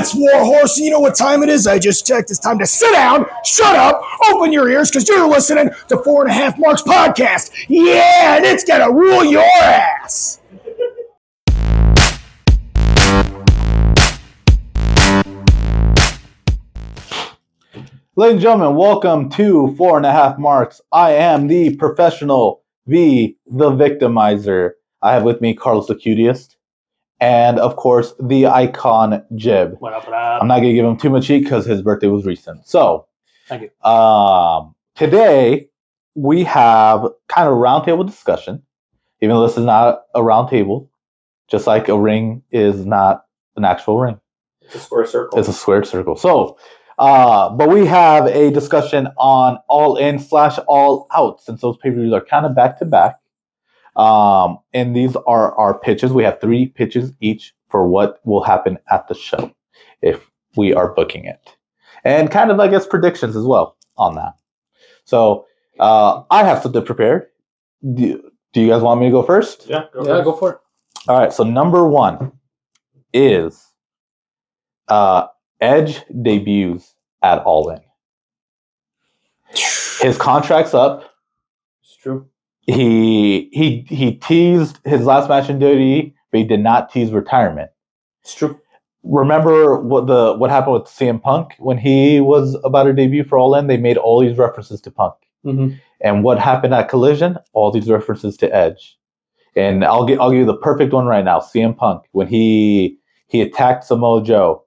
It's Warhorse, and you know what time it is? I just checked. It's time to sit down, shut up, open your ears, because you're listening to 4.5 Marks Podcast. Yeah, and it's gonna rule your ass. Ladies and gentlemen, welcome to 4.5 Marks. I am the professional, the victimizer. I have with me Carlos the Cutiest, and of course, the icon Jib. What up, what up? I'm not going to give him too much heat because his birthday was recent. So, Thank you. Today, we have kind of a roundtable discussion, even though this is not a round table, just like a ring is not an actual ring. It's a square circle. It's a square circle. So, but we have a discussion on All In / All Out, since those pay-per-views are kind of back to back. And these are our pitches. We have 3 pitches each for what will happen at the show if we are booking it, and kind of, I guess, predictions as well on that. So I have something prepared. Do you guys want me to go first? Yeah, Go for it. All right. So number 1 is Edge debuts at All In. His contract's up. It's true. He teased his last match in WWE, but he did not tease retirement. It's true. Remember what happened with CM Punk when he was about to debut for All In? They made all these references to Punk. Mm-hmm. And what happened at Collision? All these references to Edge. And I'll give you the perfect one right now. CM Punk, when he attacked Samoa Joe,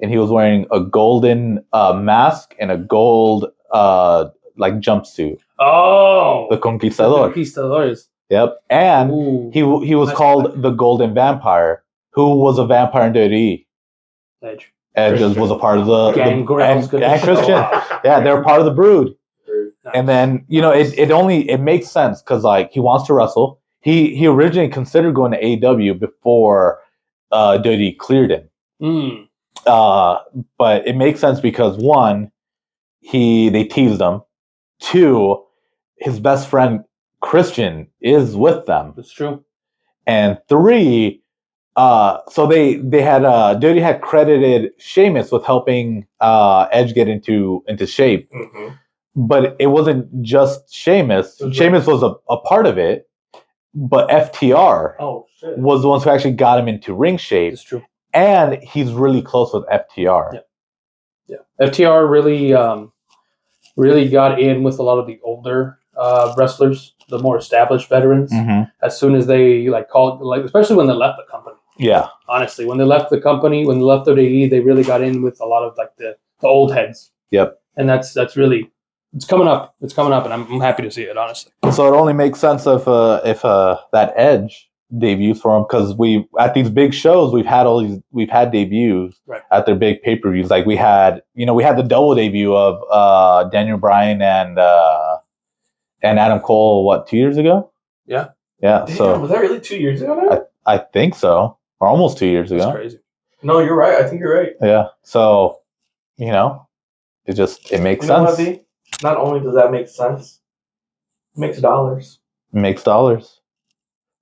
and he was wearing a golden mask and a gold like jumpsuit. Oh, The Conquistador. Conquistadores. Yep. And Ooh. he was Nice. called the Golden Vampire. Who was a vampire in WWE? Edge. Edge was a part of the Gangrel's and gonna Christian. show up. Yeah, they're part of the Brood. Nice. And then it makes sense because like he wants to wrestle. He originally considered going to AEW before WWE cleared him. Mm. But it makes sense because 1, they teased him. 2, his best friend Christian is with them. It's true. And 3, so they had WWE had credited Sheamus with helping Edge get into shape. Mm-hmm. But it wasn't just Sheamus. Sheamus was a part of it, but FTR was the ones who actually got him into ring shape. It's true. And he's really close with FTR. Yeah. FTR really got in with a lot of the older wrestlers, the more established veterans. Mm-hmm. As soon as they especially when they left the company. Yeah. Honestly, when they left the company, when they left WWE, they really got in with a lot of like the old heads. Yep. And that's really it's coming up. It's coming up, and I'm happy to see it. Honestly. So it only makes sense if that Edge debuts for him, because we at these big shows we've had debuts right at their big pay-per-views. Like we had the double debut of Daniel Bryan and Adam Cole 2 years ago. Yeah. Damn, so was that really 2 years ago now? I think so, or almost 2 years ago. That's crazy. No, you're right. I think you're right. Yeah. So it makes sense. What, not only does that make sense, it makes dollars. It makes dollars.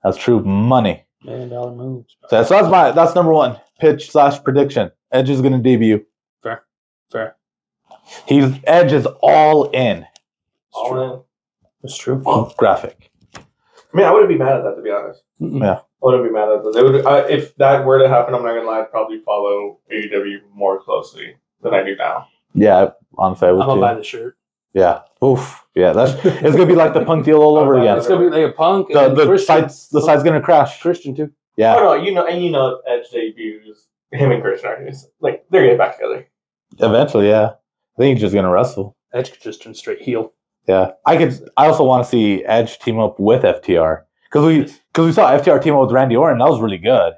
That's true money. $1 million moves. So that's number 1 pitch / prediction. Edge is going to debut. Fair. Edge is all in. All in. That's true. Graphic. I mean, I wouldn't be mad at that, to be honest. Yeah. I wouldn't be mad at that. They would, if that were to happen, I'm not gonna lie, I'd probably follow AEW more closely than I do now. Yeah, honestly, I would I'm gonna too. buy the shirt. Yeah. Oof. Yeah. It's gonna be like the Punk deal all over again. It's gonna be like a Punk. The And Christian. site's gonna crash. Christian too. Yeah. Oh no, if Edge debuts, him and Christian are they're gonna get back together. Eventually, yeah. I think he's just gonna wrestle. Edge could just turn straight heel. Yeah. I also want to see Edge team up with FTR because we saw FTR team up with Randy Orton. That was really good.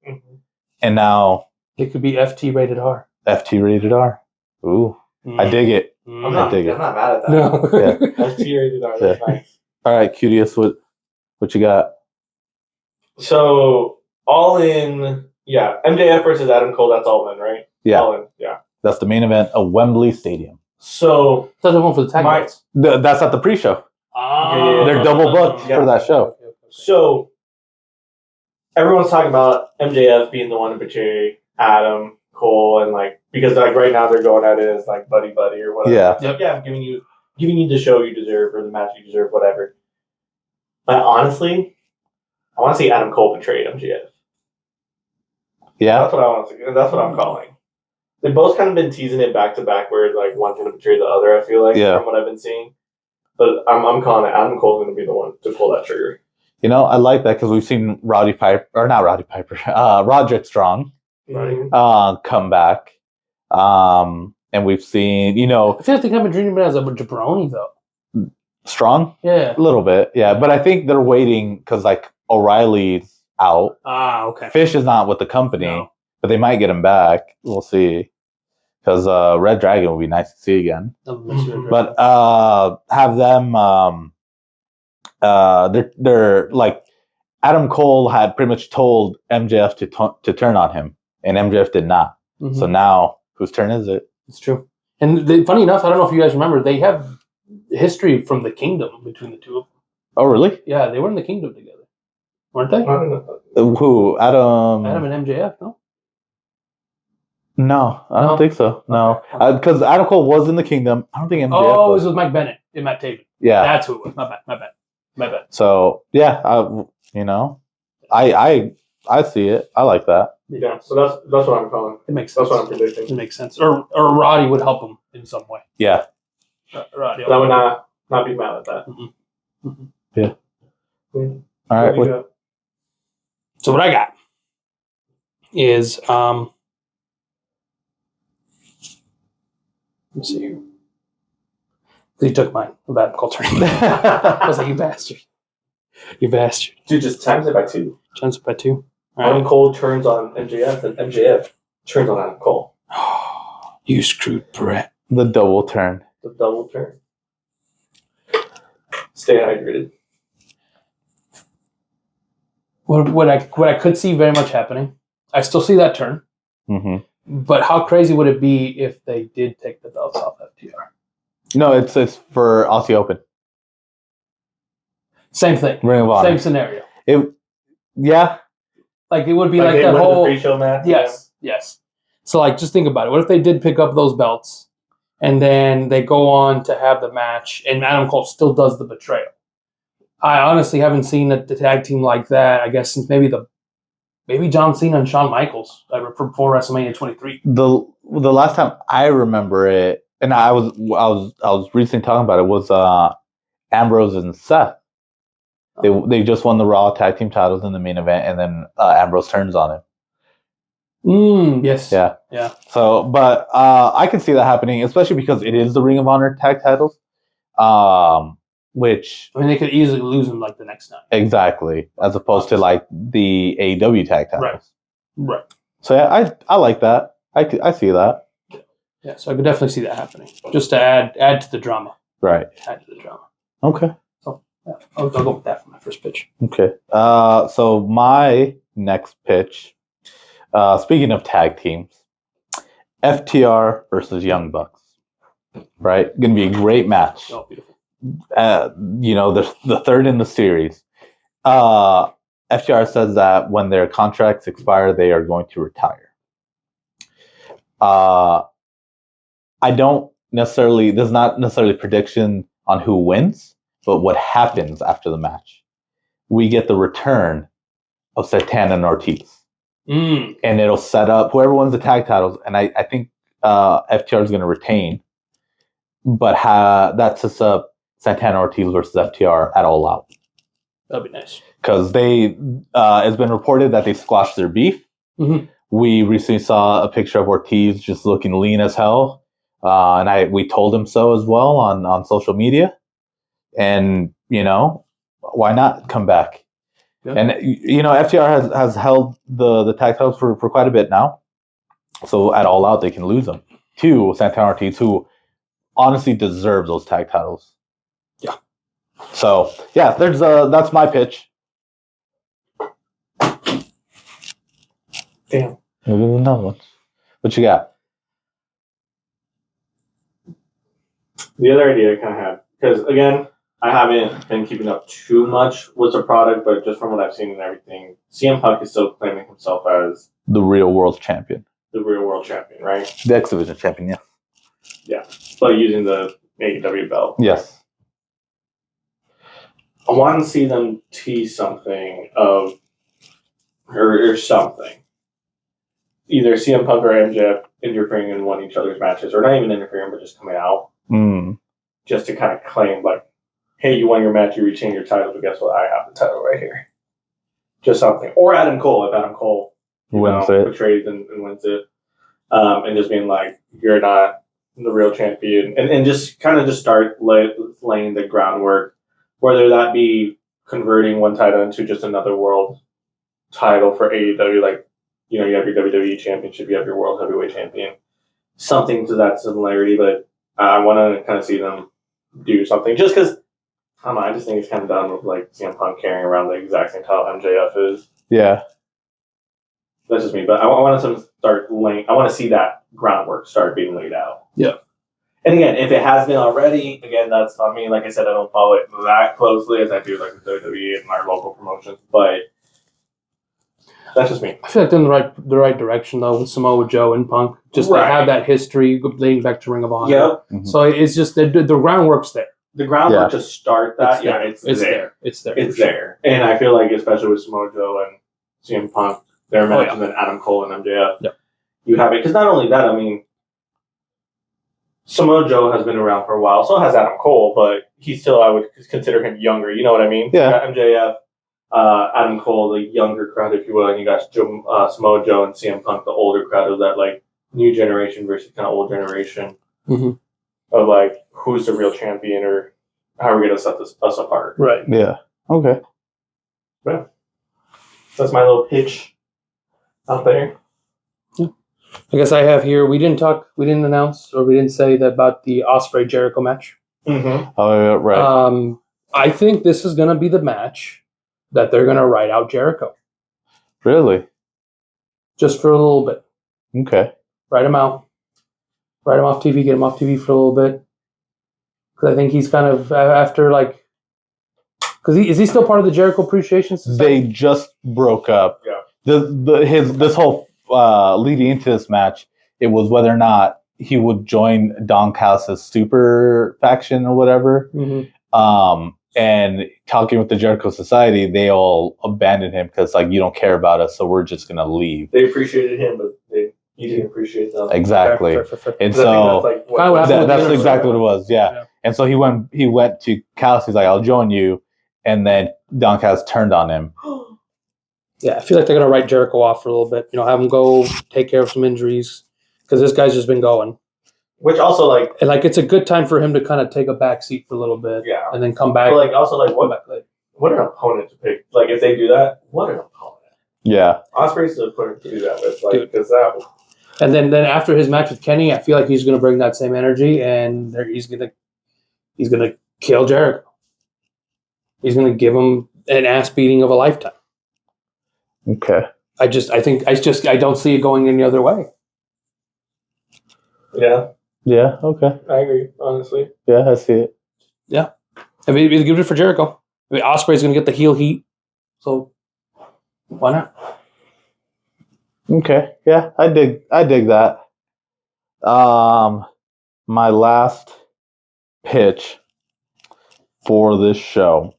Mm-hmm. And now It could be FT rated R. FT rated R. Ooh, I dig it. I'm not mad at that. No. Yeah. That's T-rated R. That's nice. All right, Cutiest, what you got? So All In, yeah. MJF versus Adam Cole. That's All In, right? Yeah. All In, yeah. That's the main event of Wembley Stadium. So That's the one for the tag belts. That's at the pre-show. Yeah. They're double booked Yeah. for that show. So everyone's talking about MJF being the one to betray Adam Cole and like because like right now they're going at it as like buddy or whatever. Yeah. It's like, yeah, I'm giving you the show you deserve or the match you deserve, whatever. But honestly, I want to see Adam Cole betray MJF. Yeah. That's what I want to see. That's what I'm calling. They've both kind of been teasing it back to back, where like one's going to betray the other. I feel like from what I've been seeing, but I'm calling it. Adam Cole's going to be the one to pull that trigger. You know, I like that because we've seen Roderick Strong come back, and we've seen I feel like they have been treating him as a jabroni though. Strong, Yeah, a little bit, yeah. But I think they're waiting because like O'Reilly's out. Ah, okay. Fish is not with the company. No. But they might get him back. We'll see. Because Red Dragon would be nice to see again. But have them. They're like Adam Cole had pretty much told MJF to turn on him, and MJF did not. Mm-hmm. So now, whose turn is it? It's true. And funny enough, I don't know if you guys remember, they have history from the Kingdom between the two of them. Oh, really? Yeah, they were in the Kingdom together, weren't they? I don't know. Who? Adam and MJF, no? No, I don't think so. No, because Adam Cole was in the Kingdom. I don't think MJF. Oh, it was with Mike Bennett and Matt Taven. Yeah, that's who it was. My bad. So yeah, I see it. I like that. Yeah, so that's what I'm calling. It makes sense. That's what I'm predicting. It makes sense. Or Roddy would help him in some way. Yeah, Roddy. I would not be mad at that. Mm-hmm. Mm-hmm. Yeah. Mm-hmm. All right. So what I got is let me see here. He took mine. A bad call turn. I was like, you bastard. You bastard. Dude, just times it by 2. Times it by 2. Adam Cole turns on MJF, and MJF turns on Adam Cole. You screwed Brett. The double turn. The double turn. Stay hydrated. What I could see very much happening. I still see that turn. Mm-hmm. But how crazy would it be if they did take the belts off FTR? No, it's for Aussie Open. Same thing. Ring of Honor. Same scenario. Yeah. Like it would be like they that win whole the pre-show match. Yes. So like just think about it. What if they did pick up those belts and then they go on to have the match and Adam Cole still does the betrayal? I honestly haven't seen a tag team like that, I guess, since maybe John Cena and Shawn Michaels before WrestleMania 23. The last time I remember it, and I was recently talking about it, was Ambrose and Seth. They just won the Raw tag team titles in the main event, and then Ambrose turns on him. Yes. Yeah. Yeah. So, but I can see that happening, especially because it is the Ring of Honor tag titles. Which I mean, they could easily lose them like the next night. Exactly, as opposed to like the AEW tag titles. Right. So yeah, I like that. I see that. Yeah, so I could definitely see that happening, just to add to the drama. Right. Add to the drama. Okay. So yeah, I'll go with that for my first pitch. Okay. So my next pitch. Speaking of tag teams, FTR versus Young Bucks. Right, going to be a great match. Oh, beautiful. The third in the series. FTR says that when their contracts expire, they are going to retire. I don't necessarily. There's not necessarily prediction on who wins, but what happens after the match. We get the return of Santana and Ortiz, and it'll set up whoever wins the tag titles. And I think FTR is going to retain, but that sets up Santana Ortiz versus FTR at All Out. That'd be nice. Because it's been reported that they squashed their beef. Mm-hmm. We recently saw a picture of Ortiz just looking lean as hell. And we told him so as well on social media. And, why not come back? Yeah. And, FTR has held the tag titles for quite a bit now. So at All Out, they can lose them to Santana Ortiz, who honestly deserves those tag titles. Yeah. So yeah, that's my pitch. Damn. Another one. What you got? The other idea I kind of had, because again, I haven't been keeping up too much with the product, but just from what I've seen and everything, CM Punk is still claiming himself as the real world champion. the real world champion, right? The X Division champion, yeah. But using the AEW belt. Yes. I want to see them tease something of, or something. Either CM Punk or MJF interfering in one of each other's matches, or not even interfering, but just coming out. Just to kind of claim, like, hey, you won your match, you retain your title, but guess what? I have the title right here. Just something. Or Adam Cole, if Adam Cole Wins it. betrays and wins it. And just being like, you're not the real champion. And just kind of just start laying the groundwork, whether that be converting one title into just another world title for AEW, like, you know, you have your WWE championship, you have your world heavyweight champion. Something to that similarity, but I want to kind of see them do something. Just because, I don't know, I just think it's kind of done with, like, CM Punk carrying around the exact same title MJF is. Yeah. That's just me, but I want them to start laying. I want to see that groundwork start being laid out. Yeah. And again, if it has been already, again, that's not me. Like I said, I don't follow it that closely as I do like the WWE and our local promotions, but that's just me. I feel like they're in the right direction though with Samoa Joe and Punk. Just Right. they have that history dating back to Ring of Honor. Yep. Mhm. So it's just the groundwork's there. The groundwork Yeah. to start that, it's there. It's there. It's for sure. there. And I feel like, especially with Samoa Joe and CM Punk, their match, yeah. and then Adam Cole and MJF, Yep. you have it. Because not only that, I mean, Samoa Joe has been around for a while, so has Adam Cole, but he's still, I would consider him younger. You know what I mean? Yeah. You got MJF, Adam Cole, the younger crowd, if you will, and you got Samoa Joe and CM Punk, the older crowd of that, like, new generation versus kind of old generation Mhm. of, like, who's the real champion or how are we going to set us apart. Right. Yeah. Okay. So that's my little pitch out there. I guess I have here. We didn't announce, or we didn't say that about the Ospreay Jericho match. Mm-hmm. Oh, yeah, right. I think this is going to be the match that they're going to write out Jericho Really? just for a little bit. Okay. Write him out. Write him off TV. Get him off TV for a little bit. Because I think he's kind of after like. Because is he still part of the Jericho Appreciation Society? They just broke up. Yeah. This whole leading into this match, it was whether or not he would join Don Callis' super faction or whatever. Mm-hmm. And talking with the Jericho Society, they all abandoned him because like you don't care about us, so we're just gonna leave. They appreciated him, but he didn't appreciate them. Exactly. Fair. And I think so that's like Kinda what happened with that's Inner exactly Circle. what it was. Yeah. Yeah. And so he went to Callis. He's like, I'll join you. And then Don Callis turned on him. Yeah, I feel like they're going to write Jericho off for a little bit. You know, have him go take care of some injuries because this guy's just been going. Which also, like, And like, it's a good time for him to kind of take a back seat for a little bit, yeah. and then come back. But, like, also, like, come what back later. an opponent to pick. Like, if they do that, what an opponent. Yeah. Ospreay's the opponent to do that with. Like, Dude. because that. And then after his match with Kenny, I feel like he's going to bring that same energy, and he's going to kill Jericho. He's going to give him an ass beating of a lifetime. Okay. I don't see it going any other way. Yeah, Yeah. Okay. I agree, honestly. Yeah, I see it. I mean, it'd be good for Jericho. I mean, Ospreay's going to get the heel heat, so why not? Okay. Yeah, I dig that. My last pitch for this show.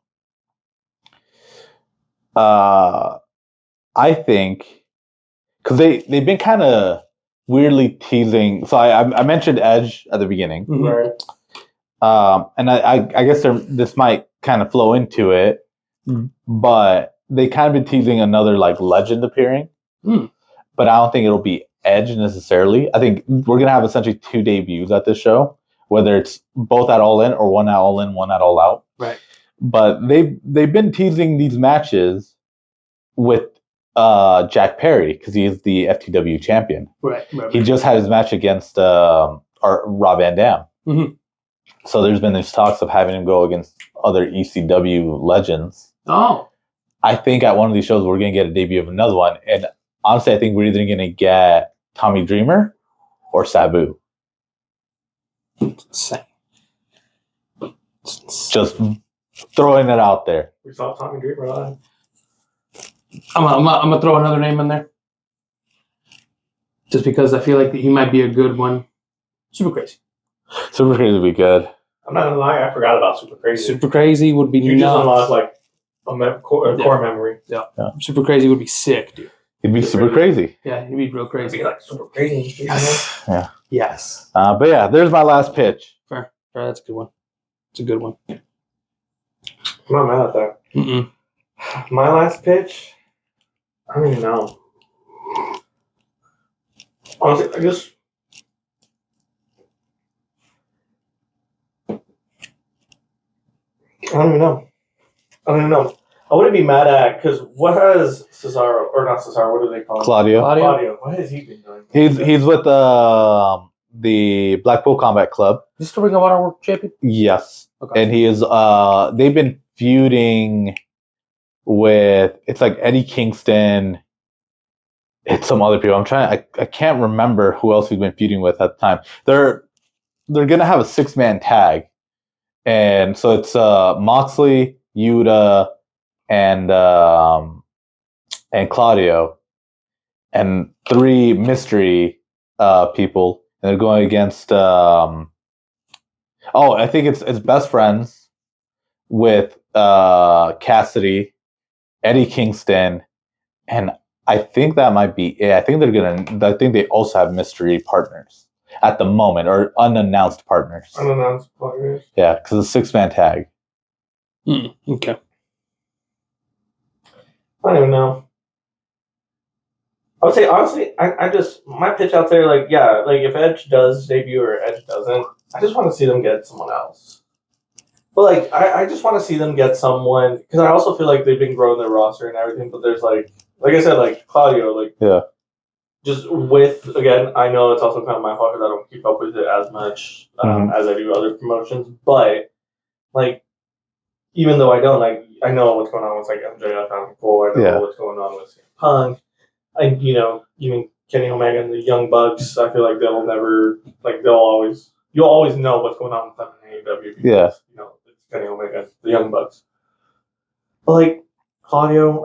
I think because they've been kind of weirdly teasing. So I mentioned Edge at the beginning, Mhm. Right. and I guess this might kind of flow into it, but they kind of been teasing another like legend appearing. But I don't think it'll be Edge necessarily. I think we're gonna have essentially 2 debuts at this show, whether it's both at All In or one at All In, one at All Out. Right. But they've been teasing these matches with Jack Perry because he is the FTW champion. Right. He just had his match against Rob Van Dam. Mhm. So there's been these talks of having him go against other ECW legends. Oh. I think at one of these shows we're gonna get a debut of another one, and honestly, I think we're either gonna get Tommy Dreamer or Sabu. Insane. Just throwing it out there. We saw Tommy Dreamer live. I'm gonna throw another name in there. just because I feel like he might be a good one. Super Crazy. Super Crazy would be good. I'm not gonna lie, I forgot about Super Crazy. Super Crazy would be You just nuts. unlocked like a core memory. Yeah. Super Crazy would be sick, dude. He'd be super crazy. Yeah, he'd be real It'd crazy. be like Super Crazy. Yes. Yeah. Yes. But yeah, there's my last pitch. Fair. That's a good one. It's a good one. I'm not mad at that. Mm-mm. My last pitch, I don't even know. Honestly, I don't even know. I wouldn't be mad at, because what has Cesaro, or not Cesaro, what do they call him? Claudio. Claudio. What has he been doing? He's with the Blackpool Combat Club. Is this the Ring of Honor World Champion? Yes. Okay. And he is they've been feuding with, it's like Eddie Kingston. It's some other people. I can't remember who else he's been feuding with at the time. They're gonna have a 6-man tag. And so it's Moxley, Yuta, and Claudio, and 3 mystery people, and they're going against I think it's Best Friends with Cassidy, Eddie Kingston, and I think that might be it. I think they also have mystery partners at the moment, or unannounced partners. Unannounced partners. Yeah, because it's a 6-man tag. Okay. I don't even know. I would say, honestly, I just, my pitch out there, like, yeah, like, if Edge does debut or Edge doesn't, I just want to see them get someone else. But, like, I just want to see them get someone, because I also feel like they've been growing their roster and everything, but there's, like I said, like, Claudio, like, Yeah. Just with, again, I know it's also kind of my fault because I don't keep up with it as much as I do other promotions, but, like, even though I don't, like, I know what's going on with, like, MJF and Cole, I know what's going on with CM Punk, even Kenny Omega and the Young Bucks, I feel like they'll never, like, you'll always know what's going on with them in AEW because, it's Kenny Omega, the Young Bucks. But, like, Claudio,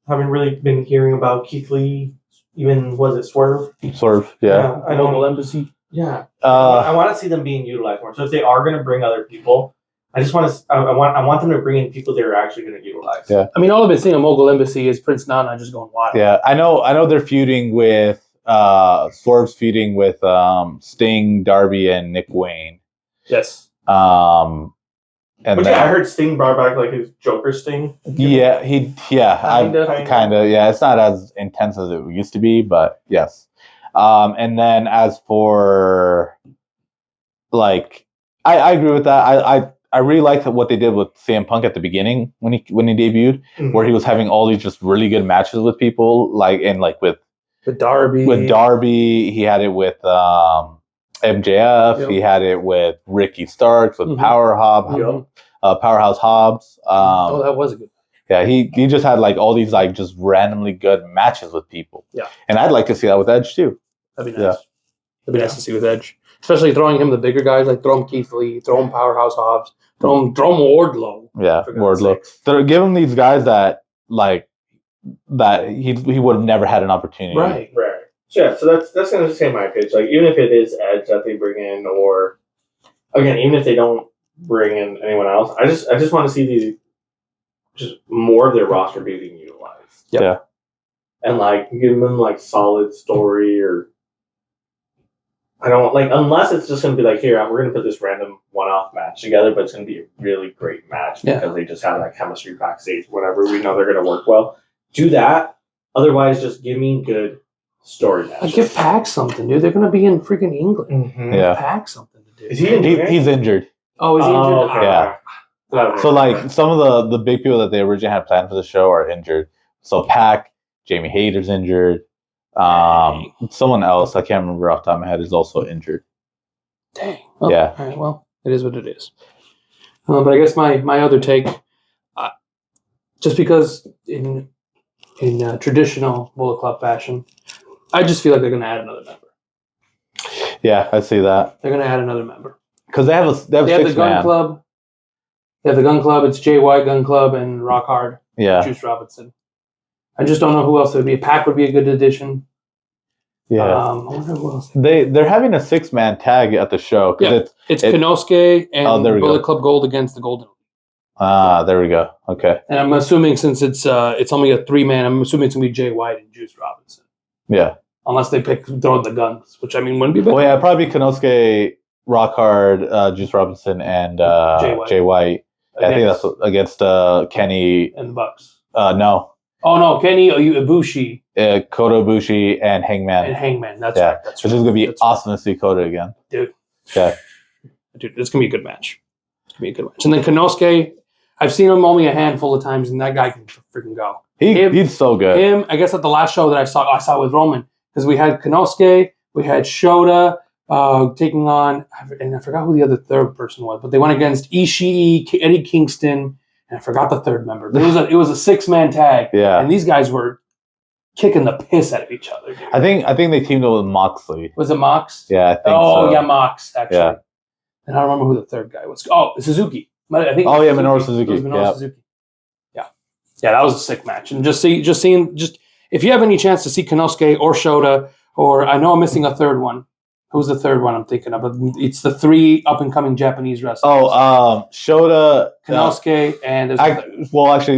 haven't really been hearing about Keith Lee, even, was it Swerve? Swerve, yeah. I don't Global Embassy. Yeah. I want to see them being utilized more. So if they are going to bring other people, I just want to. I want them to bring in people they're actually going to utilize. Yeah. I mean, all I've been seeing on Mogul Embassy is Prince Nana just going wild. Yeah, I know they're feuding with Swerve's feuding with Sting, Darby, and Nick Wayne. Yes. And But I heard Sting brought back like his Joker Sting. Yeah, kind of. Yeah, it's not as intense as it used to be, but yes. And then as for like, I agree with that. I really liked what they did with CM Punk at the beginning when he debuted, where he was having all these just really good matches with people, with Darby. With Darby, he had it with MJF. Yep. He had it with Ricky Starks, with Powerhouse Hobbs. That was a good. Yeah, he just had like all these like just randomly good matches with people. Yeah, and I'd like to see that with Edge too. That'd be nice. Yeah. That'd be nice to see with Edge, especially throwing him the bigger guys, like throw him Keith Lee, throw him Powerhouse Hobbs, throw him Wardlow. Yeah, Wardlow. So give him these guys that he would have never had an opportunity. Right. Yeah, so that's gonna say my pitch. Like, even if it is Edge that they bring in, or again, even if they don't bring in anyone else, I just want to see these just more of their roster being utilized. Yep. Yeah, and like give them like solid story, or I don't like, unless it's just gonna be like, here, we're gonna put this random one-off match together, but it's gonna be a really great match because they just have like chemistry backstage, whatever. We know they're gonna work well. Do that. Otherwise, just give me good story match. Give Pac something, dude. They're gonna be in freaking England. Mm-hmm. Yeah, Pac something to do. Is he injured? He's injured. Oh, is he injured? Okay. Yeah. So like some of the big people that they originally had planned for the show are injured. So Pac, Jamie Hayter's injured. Someone else I can't remember off the top of my head is also injured. Dang. Well, yeah. All right. Well, it is what it is. But I guess my other take, just because in traditional Bullet Club fashion, I just feel like they're going to add another member. Yeah, I see that. They're going to add another member because they have the Gun Club. They have the Gun Club. It's Jay White Gun Club and Rock Hard. Yeah, Juice Robinson. I just don't know who else it would be. Pac would be a good addition. Yeah. I wonder who else. They're having a 6-man tag at the show. Yeah. It's Konosuke and there we Bullet go. Club Gold against the Golden. There we go. Okay. And I'm assuming since it's only a 3-man, I'm assuming it's gonna be Jay White and Juice Robinson, Yeah. unless they throw the guns, which I mean wouldn't be bad. Well, yeah, probably Konosuke, Rock Hard, Juice Robinson, and Jay White. I think that's against Kenny. and the Bucks. No. Oh no, Kenny Ibushi Kota Ibushi and Hangman. and Hangman. That's Yeah. right. That's Which right. is going to be That's awesome to see Kota again. Dude. Yeah. Dude, it's gonna be a good match. It's gonna be a good match. And then Konosuke, I've seen him only a handful of times, and that guy can freaking go. He's so good. Him, I guess at the last show that I saw with Roman, because we had Konosuke, we had Shota taking on, and I forgot who the other third person was, but they went against Ishii, Eddie Kingston, and I forgot the third member. But it was a 6-man tag, Yeah. and these guys were kicking the piss out of each other. Dude. I think they teamed up with Moxley. Was it Mox? Yeah, I think Oh so. yeah, Mox actually. Yeah. And I don't remember who the third guy was. Oh, Suzuki. I think. Oh, yeah, Minoru Suzuki. It was Minoru Yeah. Suzuki. Yeah, that was a sick match. And just seeing, if you have any chance to see Konosuke or Shota, or I know I'm missing a third one. Who's the third one I'm thinking of? It's the 3 up and coming Japanese wrestlers. Oh, Shota. Konosuke and there's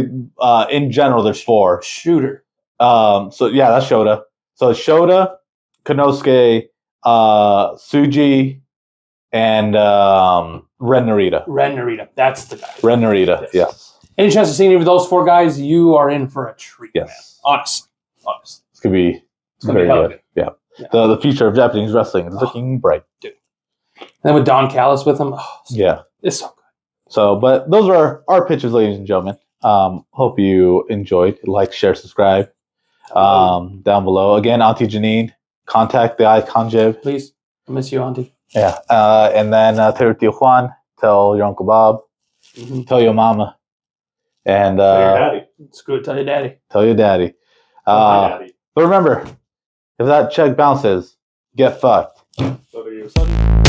In general, there's 4. Shooter. So yeah, that's Shota. So Shota, Konosuke, Tsuji, and Ren Narita. Ren Narita. That's the guy. Ren Narita. Yes. Any chance to see any of those 4 guys, you are in for a treat. Yes. Man. Honestly. It's gonna be gonna very be hella good. Yeah. The future of Japanese wrestling is looking bright. And then with Don Callis with him, Yeah. it's so good. So, but those are our pitches, ladies and gentlemen. Hope you enjoyed. Like, share, subscribe. Down below. Again, Auntie Janine, contact the icon Jib. Please, I miss you, Auntie. Yeah. And then tell your Tio Juan, tell your Uncle Bob, tell your mama, and Tell your daddy. Screw it, tell your daddy. tell your daddy. Tell my daddy. But remember, if that check bounces, get fucked. So do you, son.